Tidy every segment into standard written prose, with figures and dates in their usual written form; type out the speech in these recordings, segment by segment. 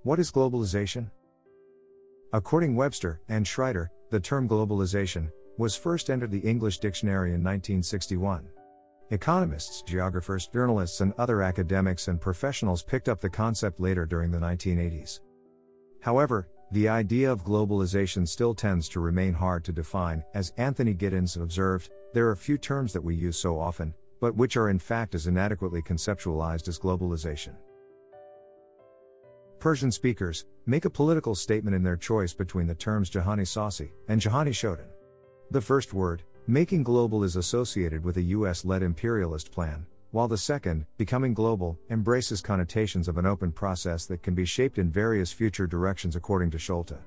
What is globalization? According to Webster and Schreiter, the term globalization was first entered the English dictionary in 1961. Economists, geographers, journalists, and other academics and professionals picked up the concept later during the 1980s. However, the idea of globalization still tends to remain hard to define. As Anthony Giddens observed, there are few terms that we use so often, but which are in fact as inadequately conceptualized as globalization. Persian speakers make a political statement in their choice between the terms Jahani Sasi and Jahani Shodhan. The first word, making global, is associated with a US-led imperialist plan, while the second, becoming global, embraces connotations of an open process that can be shaped in various future directions according to Schulte.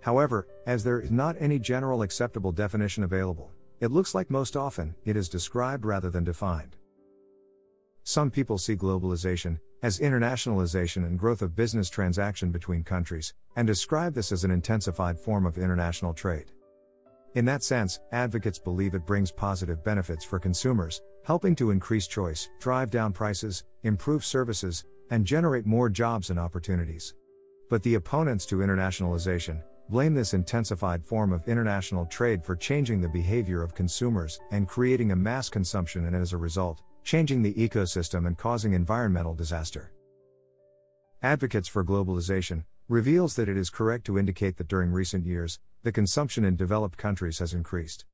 However, as there is not any general acceptable definition available, it looks like most often it is described rather than defined. Some people see globalization as internationalization and growth of business transaction between countries, and describe this as an intensified form of international trade. In that sense, advocates believe it brings positive benefits for consumers, helping to increase choice, drive down prices, improve services, and generate more jobs and opportunities. But the opponents to internationalization blame this intensified form of international trade for changing the behavior of consumers and creating a mass consumption, and as a result, changing the ecosystem and causing environmental disaster. Advocates for globalization reveals that it is correct to indicate that during recent years, the consumption in developed countries has increased.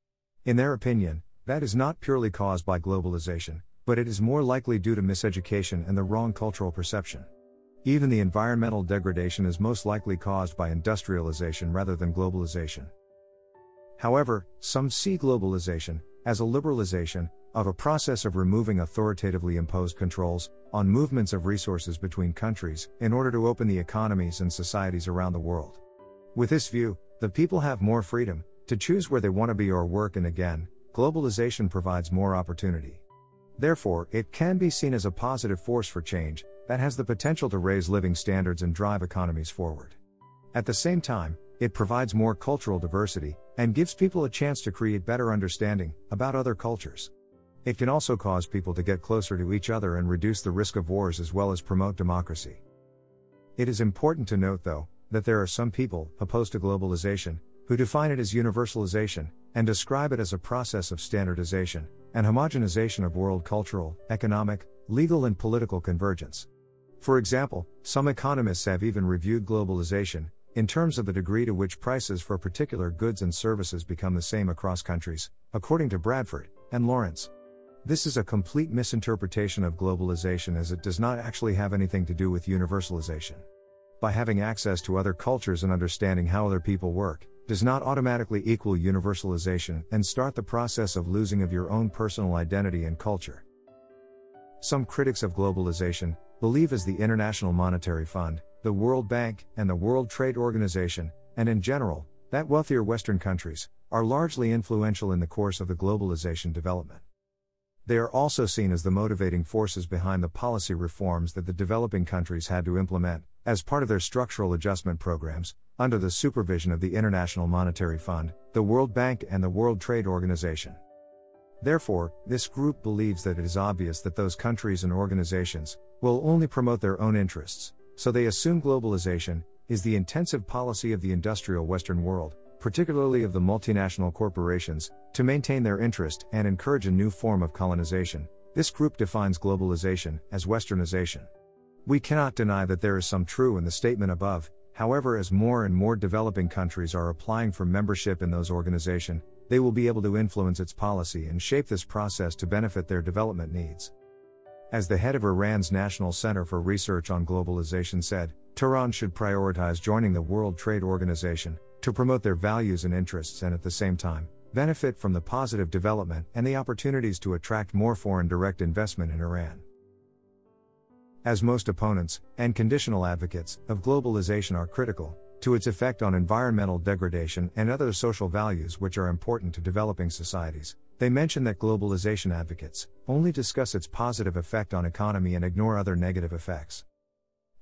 In their opinion, that is not purely caused by globalization, but it is more likely due to miseducation and the wrong cultural perception. Even the environmental degradation is most likely caused by industrialization rather than globalization. However, some see globalization as a liberalization of a process of removing authoritatively imposed controls on movements of resources between countries in order to open the economies and societies around the world. With this view, the people have more freedom to choose where they want to be or work, and again, globalization provides more opportunity. Therefore, it can be seen as a positive force for change that has the potential to raise living standards and drive economies forward. At the same time, it provides more cultural diversity and gives people a chance to create better understanding about other cultures. It can also cause people to get closer to each other and reduce the risk of wars as well as promote democracy. It is important to note, though, that there are some people opposed to globalization who define it as universalization and describe it as a process of standardization and homogenization of world cultural, economic, legal, and political convergence. For example, some economists have even reviewed globalization in terms of the degree to which prices for particular goods and services become the same across countries, according to Bradford and Lawrence. This is a complete misinterpretation of globalization, as it does not actually have anything to do with universalization. By having access to other cultures and understanding how other people work, does not automatically equal universalization and start the process of losing of your own personal identity and culture. Some critics of globalization believe, as the International Monetary Fund, the World Bank, and the World Trade Organization, and in general, that wealthier Western countries are largely influential in the course of the globalization development. They are also seen as the motivating forces behind the policy reforms that the developing countries had to implement as part of their structural adjustment programs, under the supervision of the International Monetary Fund, the World Bank, and the World Trade Organization. Therefore, this group believes that it is obvious that those countries and organizations will only promote their own interests, so they assume globalization is the intensive policy of the industrial Western world, particularly of the multinational corporations, to maintain their interest and encourage a new form of colonization. This group defines globalization as westernization. We cannot deny that there is some true in the statement above. However, as more and more developing countries are applying for membership in those organizations, they will be able to influence its policy and shape this process to benefit their development needs. As the head of Iran's National Center for Research on Globalization said, Tehran should prioritize joining the World Trade Organization to promote their values and interests, and at the same time, benefit from the positive development and the opportunities to attract more foreign direct investment in Iran. As most opponents and conditional advocates of globalization are critical to its effect on environmental degradation and other social values which are important to developing societies, they mention that globalization advocates only discuss its positive effect on economy and ignore other negative effects.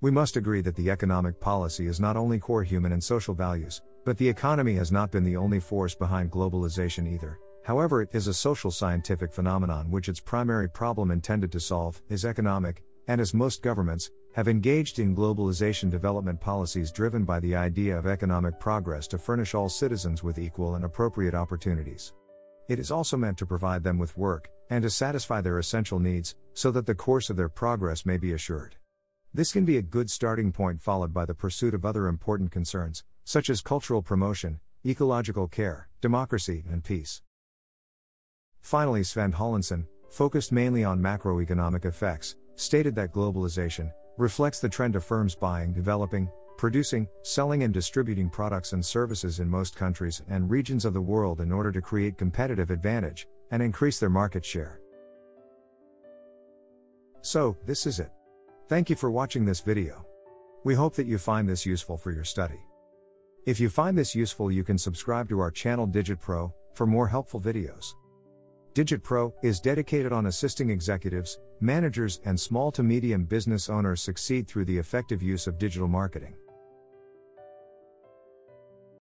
We must agree that the economic policy is not only core human and social values, but the economy has not been the only force behind globalization either. However, it is a social scientific phenomenon which its primary problem intended to solve is economic, and as most governments have engaged in globalization development policies driven by the idea of economic progress to furnish all citizens with equal and appropriate opportunities. It is also meant to provide them with work, and to satisfy their essential needs, so that the course of their progress may be assured. This can be a good starting point, followed by the pursuit of other important concerns, such as cultural promotion, ecological care, democracy, and peace. Finally, Sven Hollensen, focused mainly on macroeconomic effects, stated that globalization reflects the trend of firms buying, developing, producing, selling and distributing products and services in most countries and regions of the world in order to create competitive advantage and increase their market share. So, this is it. Thank you for watching this video. We hope that you find this useful for your study. If you find this useful, you can subscribe to our channel Digit Pro for more helpful videos. Digit Pro is dedicated on assisting executives, managers, and small to medium business owners succeed through the effective use of digital marketing.